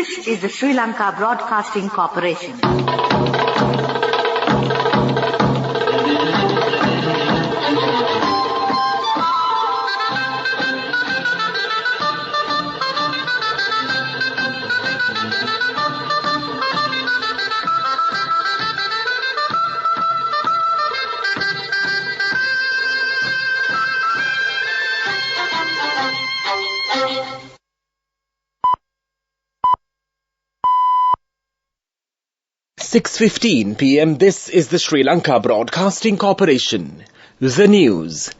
This is the Sri Lanka Broadcasting Corporation. "6:15 p.m. This is the Sri Lanka Broadcasting Corporation. The news.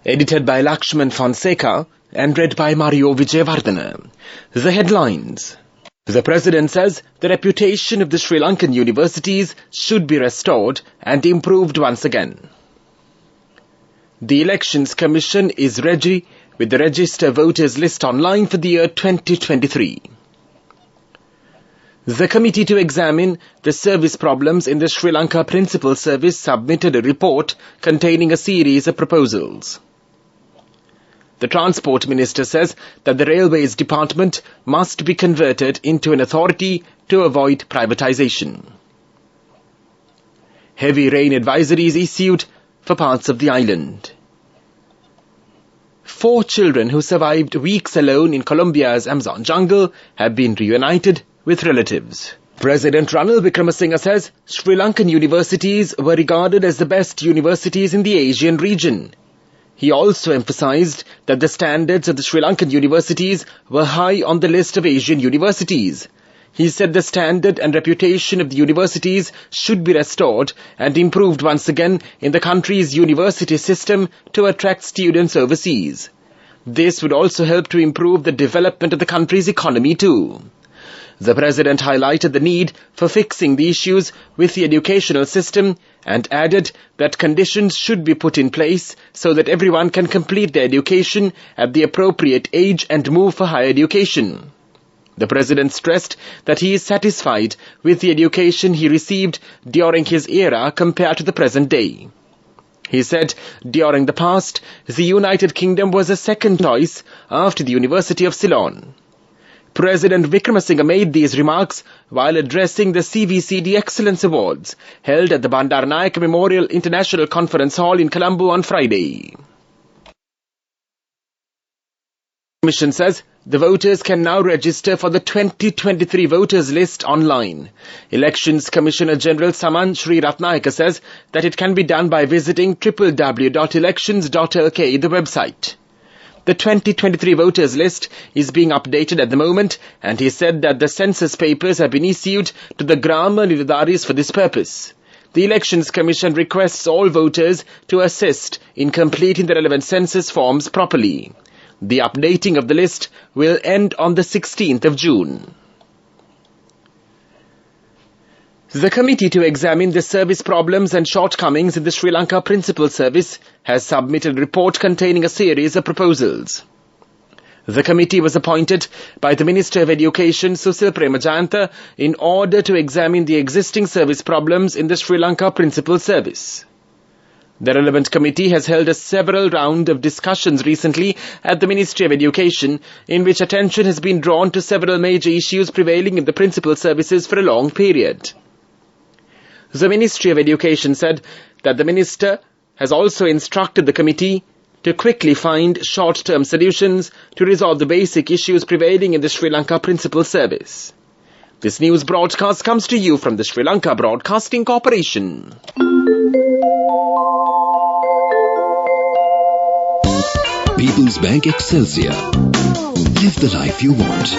Edited by Lakshman Fonseca and read by Mario Vijayawardena. The headlines. The President says the reputation of the Sri Lankan universities should be restored and improved once again. The Elections Commission is ready with the register voters list online for the year 2023. The committee to examine the service problems in the Sri Lanka Principal Service submitted a report containing a series of proposals. The Transport Minister says that the Railways Department must be converted into an authority to avoid privatisation. Heavy rain advisories issued for parts of the island. 4 children who survived weeks alone in Colombia's Amazon jungle have been reunited with relatives. President Ranil Wickremesinghe says Sri Lankan universities were regarded as the best universities in the Asian region. He also emphasized that the standards of the Sri Lankan universities were high on the list of Asian universities. He said the standard and reputation of the universities should be restored and improved once again in the country's university system to attract students overseas. This would also help to improve the development of the country's economy too. The President highlighted the need for fixing the issues with the educational system and added that conditions should be put in place so that everyone can complete their education at the appropriate age and move for higher education. The President stressed that he is satisfied with the education he received during his era compared to the present day. He said during the past, the United Kingdom was a second choice after the University of Ceylon. President Wickremesinghe made these remarks while addressing the CVCD Excellence Awards held at the Bandaranaike Memorial International Conference Hall in Colombo on Friday. The Commission says the voters can now register for the 2023 voters list online. Elections Commissioner General Saman Sri Ratnayaka says that it can be done by visiting www.elections.lk, the website. The 2023 voters list is being updated at the moment, and he said that the census papers have been issued to the Grama Niladaris for this purpose. The Elections Commission requests all voters to assist in completing the relevant census forms properly. The updating of the list will end on the 16th of June. The committee to examine the service problems and shortcomings in the Sri Lanka Principal Service has submitted a report containing a series of proposals. The committee was appointed by the Minister of Education Susil Premajayantha in order to examine the existing service problems in the Sri Lanka Principal Service. The relevant committee has held a several round of discussions recently at the Ministry of Education, in which attention has been drawn to several major issues prevailing in the principal services for a long period. The Ministry of Education said that the Minister has also instructed the committee to quickly find short-term solutions to resolve the basic issues prevailing in the Sri Lanka Principal Service. This news broadcast comes to you from the Sri Lanka Broadcasting Corporation. People's Bank Excelsior. Live the life you want.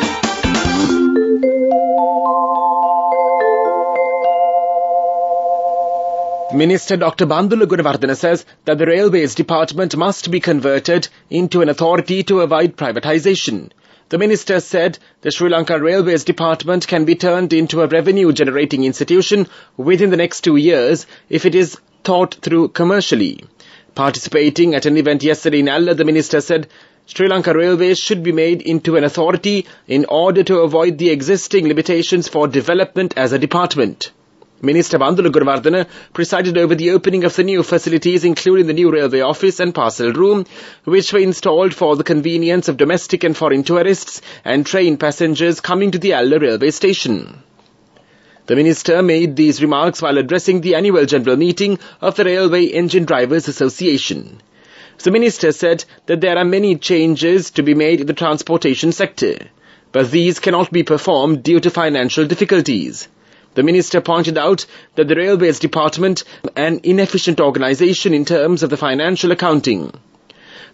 Minister Dr. Bandula Gunawardena says that the Railways Department must be converted into an authority to avoid privatisation. The Minister said the Sri Lanka Railways Department can be turned into a revenue-generating institution within the next 2 years if it is thought through commercially. Participating at an event yesterday in Alla, the Minister said Sri Lanka Railways should be made into an authority in order to avoid the existing limitations for development as a department. Minister Bandula Guruvardhana presided over the opening of the new facilities, including the new railway office and parcel room, which were installed for the convenience of domestic and foreign tourists and train passengers coming to the Alla railway station. The minister made these remarks while addressing the annual general meeting of the Railway Engine Drivers Association. The minister said that there are many changes to be made in the transportation sector, but these cannot be performed due to financial difficulties. The minister pointed out that the Railways Department is an inefficient organisation in terms of the financial accounting.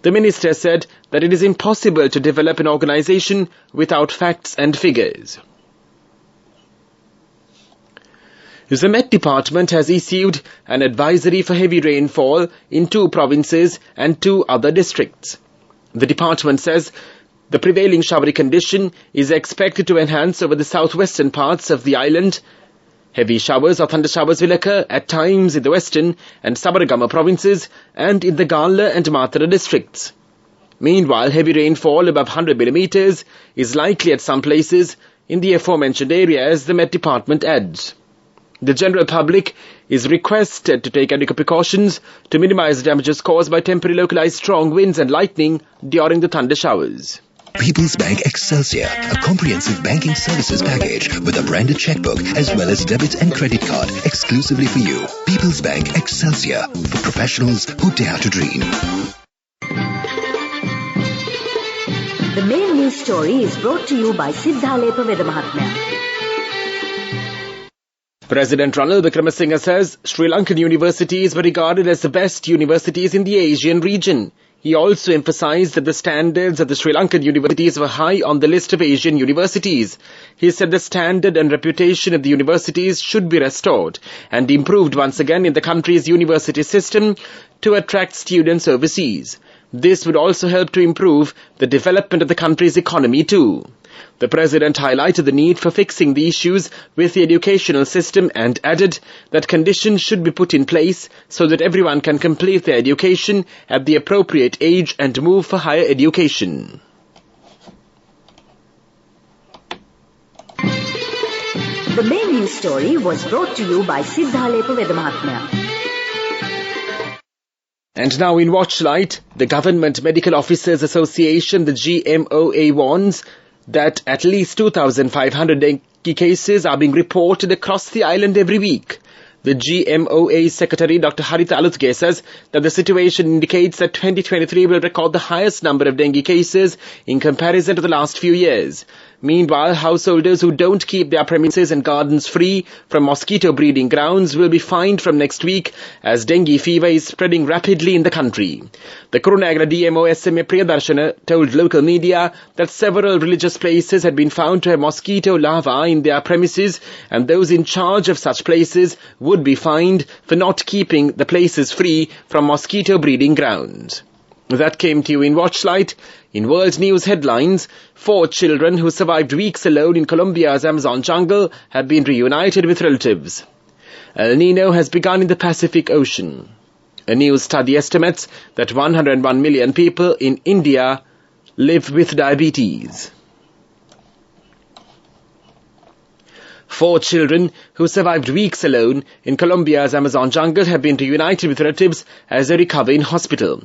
The minister said that it is impossible to develop an organisation without facts and figures. The Met Department has issued an advisory for heavy rainfall in 2 provinces and 2 other districts. The department says the prevailing showery condition is expected to enhance over the southwestern parts of the island. Heavy showers or thunder showers will occur at times in the western and Sabaragama provinces and in the Gala and Matara districts. Meanwhile, heavy rainfall above 100 millimeters is likely at some places in the aforementioned areas, the Met Department adds. The general public is requested to take adequate precautions to minimize damages caused by temporary localized strong winds and lightning during the thunder showers. People's Bank Excelsior, a comprehensive banking services package with a branded checkbook as well as debit and credit card exclusively for you. People's Bank Excelsior, for professionals who dare to dream. The main news story is brought to you by Siddhalepa Vedamahatmya. President Ranil Wickremesinghe says Sri Lankan universities were regarded as the best universities in the Asian region. He also emphasized that the standards of the Sri Lankan universities were high on the list of Asian universities. He said the standard and reputation of the universities should be restored and improved once again in the country's university system to attract students overseas. This would also help to improve the development of the country's economy too. The President highlighted the need for fixing the issues with the educational system and added that conditions should be put in place so that everyone can complete their education at the appropriate age and move for higher education. The main news story was brought to you by Siddhalepa Vedamahatmya. And now in Watchlight, the Government Medical Officers Association, the GMOA, warns that at least 2,500 dengue cases are being reported across the island every week. The GMOA Secretary Dr. Haritha Alutge says that the situation indicates that 2023 will record the highest number of dengue cases in comparison to the last few years. Meanwhile, householders who don't keep their premises and gardens free from mosquito breeding grounds will be fined from next week as dengue fever is spreading rapidly in the country. The Kurunegala DMO SMA Priyadarshana told local media that several religious places had been found to have mosquito larvae in their premises and those in charge of such places would be fined for not keeping the places free from mosquito breeding grounds. That came to you in Watchlight. In world news headlines, 4 children who survived weeks alone in Colombia's Amazon jungle have been reunited with relatives. El Nino has begun in the Pacific Ocean. A new study estimates that 101 million people in India live with diabetes. 4 children who survived weeks alone in Colombia's Amazon jungle have been reunited with relatives as they recover in hospital.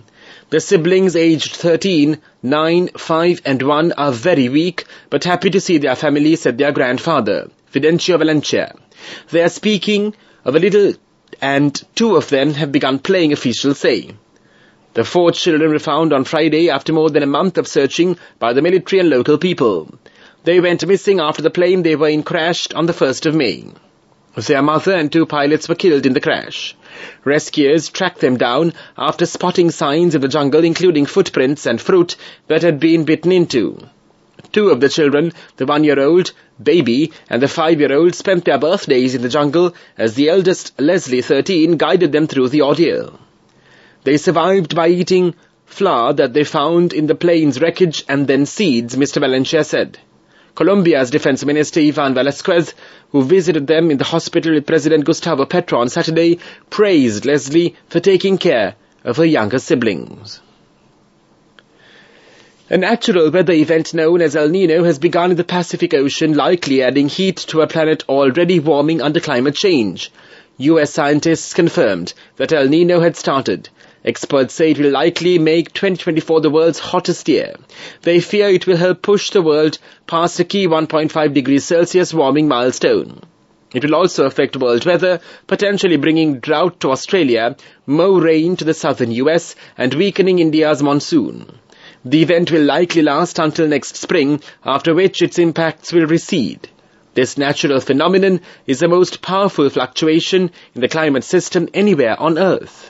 The siblings aged 13, 9, 5 and 1 are very weak but happy to see their family, said their grandfather, Fidencio Valencia. They are speaking of a little and 2 of them have begun playing, officials say. The 4 children were found on Friday after more than a month of searching by the military and local people. They went missing after the plane they were in crashed on the 1st of May. Their mother and 2 pilots were killed in the crash. Rescuers tracked them down after spotting signs in the jungle, including footprints and fruit that had been bitten into. 2 of the children, the 1-year-old baby and the 5-year-old, spent their birthdays in the jungle as the eldest, Leslie, 13, guided them through the ordeal. They survived by eating flour that they found in the plane's wreckage and then seeds, Mr. Valencia said. Colombia's Defense Minister Ivan Velasquez, who visited them in the hospital with President Gustavo Petro on Saturday, praised Leslie for taking care of her younger siblings. A natural weather event known as El Nino has begun in the Pacific Ocean, likely adding heat to a planet already warming under climate change. US scientists confirmed that El Nino had started. Experts say it will likely make 2024 the world's hottest year. They fear it will help push the world past a key 1.5 degrees Celsius warming milestone. It will also affect world weather, potentially bringing drought to Australia, more rain to the southern US, and weakening India's monsoon. The event will likely last until next spring, after which its impacts will recede. This natural phenomenon is the most powerful fluctuation in the climate system anywhere on Earth.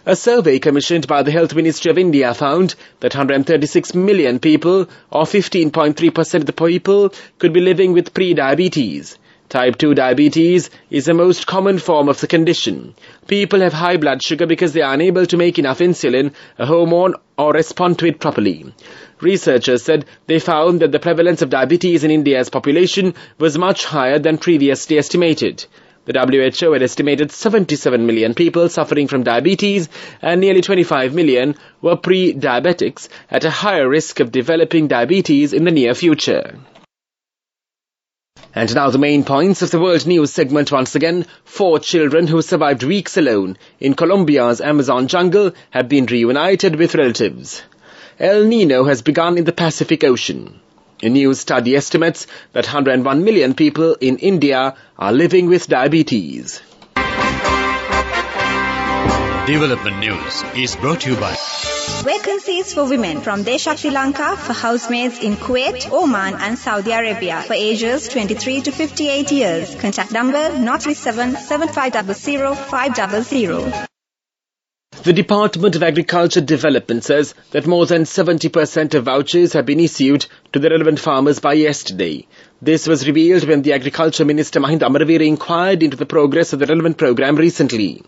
A survey commissioned by the Health Ministry of India found that 136 million people, or 15.3% of the people, could be living with pre-diabetes. Type 2 diabetes is the most common form of the condition. People have high blood sugar because they are unable to make enough insulin, a hormone, or respond to it properly. Researchers said they found that the prevalence of diabetes in India's population was much higher than previously estimated. The WHO had estimated 77 million people suffering from diabetes, and nearly 25 million were pre-diabetics at a higher risk of developing diabetes in the near future. And now the main points of the World News segment once again. 4 children who survived weeks alone in Colombia's Amazon jungle have been reunited with relatives. El Nino has begun in the Pacific Ocean. A new study estimates that 101 million people in India are living with diabetes. Development News is brought to you by Vacancies for women from Desha Sri Lanka for housemaids in Kuwait, Oman and Saudi Arabia for ages 23 to 58 years. Contact number 037 7500 500. The Department of Agriculture Development says that more than 70% of vouchers have been issued to the relevant farmers by yesterday. This was revealed when the Agriculture Minister Mahinda Amaravira inquired into the progress of the relevant program recently.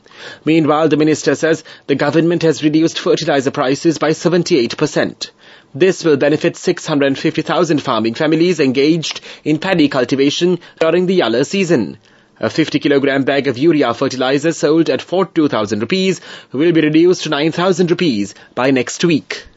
Meanwhile, the minister says the government has reduced fertilizer prices by 78%. This will benefit 650,000 farming families engaged in paddy cultivation during the Yalla season. A 50-kilogram bag of urea fertilizer sold at 42,000 rupees will be reduced to 9,000 rupees by next week.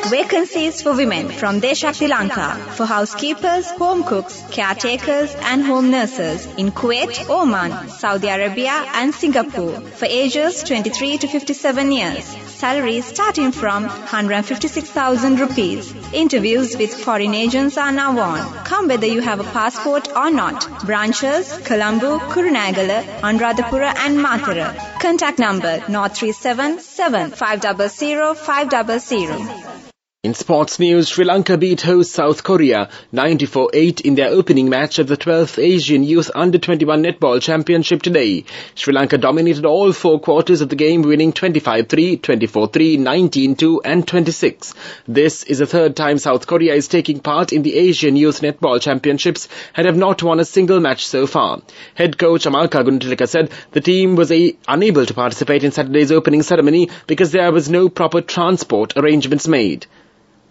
Vacancies for women from Desha Sri Lanka for housekeepers, home cooks, caretakers and home nurses in Kuwait, Oman, Saudi Arabia and Singapore for ages 23 to 57 years. Salaries starting from 156,000 rupees. Interviews with foreign agents are now on. Come whether you have a passport or not. Branches, Colombo, Kurunagala, Anuradhapura and Matara. Contact number 037 7500 500. In sports news, Sri Lanka beat host South Korea 94-8 in their opening match of the 12th Asian Youth Under-21 Netball Championship today. Sri Lanka dominated all 4 quarters of the game, winning 25-3, 24-3, 19-2 and 26. This is the 3rd time South Korea is taking part in the Asian Youth Netball Championships and have not won a single match so far. Head coach Amalka Gunatilaka said the team was unable to participate in Saturday's opening ceremony because there was no proper transport arrangements made.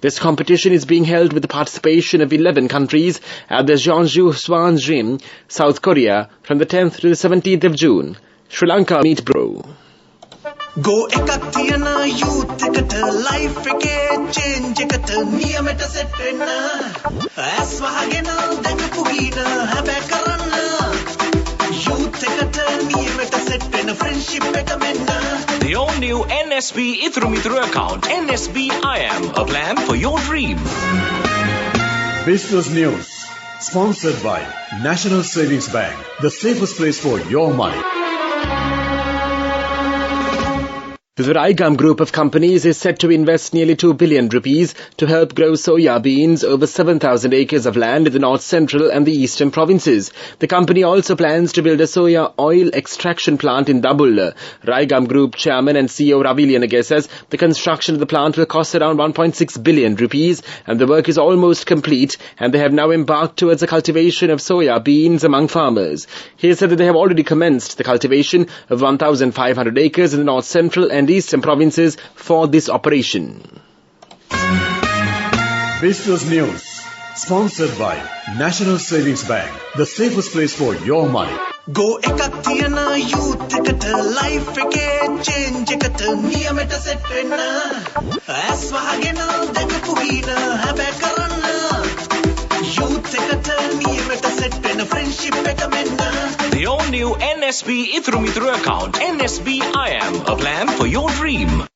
This competition is being held with the participation of 11 countries at the Jeonju Swan Gym, South Korea, from the 10th to the 17th of June. Sri Lanka meet Bro. Go ekak tiyana youth eකට life එකේ change එකට නියමෙට set වෙන්න ඇස් වහගෙන දැන් පුගින හැබැයි කරන්න youth එකට නියමෙට set වෙන්න friendship එක මෙන්න. The all-new NSB Ithru Mithru account, NSB IM, a plan for your dream. Business News, sponsored by National Savings Bank, the safest place for your money. The Raigam Group of companies is set to invest nearly 2 billion rupees to help grow soya beans over 7,000 acres of land in the north central and the eastern provinces. The company also plans to build a soya oil extraction plant in Dabulla. Raigam Group chairman and CEO Ravi Liyanage says the construction of the plant will cost around 1.6 billion rupees and the work is almost complete and they have now embarked towards the cultivation of soya beans among farmers. He said that they have already commenced the cultivation of 1,500 acres in the north central and eastern provinces for this operation. Business News, Sponsored by National Savings Bank, the safest place for your money. Go එකක් තියන youth එකට life එකේ change එකට නියමෙට set වෙන්න ඇස් වහගෙන දැකපු ගින හැබැයි කරන්න youth එකට නියමෙට set වෙන friendship එක මෙන්න The all-new NSB Ithru Mithru account, NSB IM, a plan for your dream.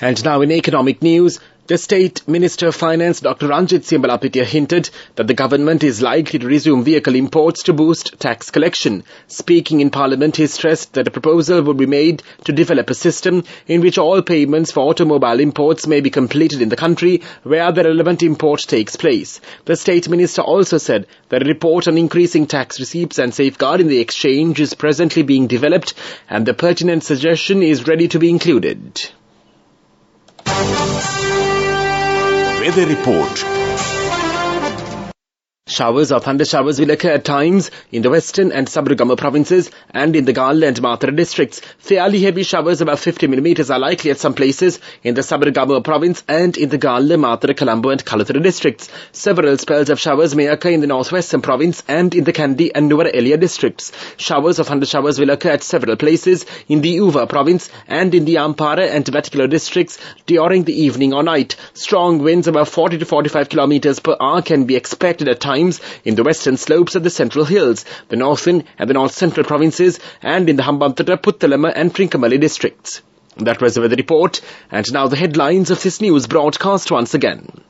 And now in economic news, the State Minister of Finance Dr. Ranjit Siambalapitiya hinted that the government is likely to resume vehicle imports to boost tax collection. Speaking in Parliament, he stressed that a proposal would be made to develop a system in which all payments for automobile imports may be completed in the country where the relevant import takes place. The State Minister also said that a report on increasing tax receipts and safeguarding the exchange is presently being developed and the pertinent suggestion is ready to be included. Weather report. Showers or thunder showers will occur at times in the western and Sabaragama provinces and in the Galla and Mathura districts. Fairly heavy showers above 50 millimeters are likely at some places in the Sabaragama province and in the Galla, Mathura, Colombo and Kalathura districts. Several spells of showers may occur in the northwestern province and in the Kandy and Nuwara Eliya districts. Showers or thunder showers will occur at several places in the Uva province and in the Ampara and Vattikula districts during the evening or night. Strong winds above 40 to 45 kilometers per hour can be expected at times in the western slopes of the central hills, the northern and the north-central provinces, and in the Hambantota, Puttalama and Trincomalee districts. That was the weather report, and now the headlines of this news broadcast once again.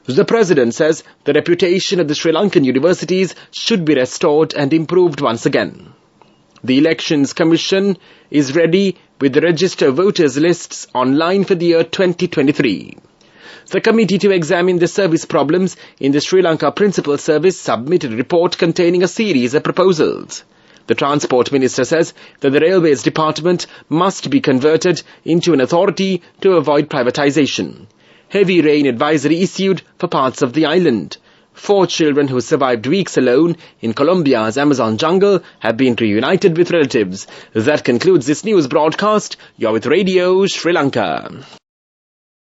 The President says the reputation of the Sri Lankan universities should be restored and improved once again. The Elections Commission is ready with the register voters lists online for the year 2023. The committee to examine the service problems in the Sri Lanka Principal Service submitted a report containing a series of proposals. The Transport Minister says that the Railways Department must be converted into an authority to avoid privatization. Heavy rain advisory issued for parts of the island. 4 children who survived weeks alone in Colombia's Amazon jungle have been reunited with relatives. That concludes this news broadcast. You're with Radio Sri Lanka.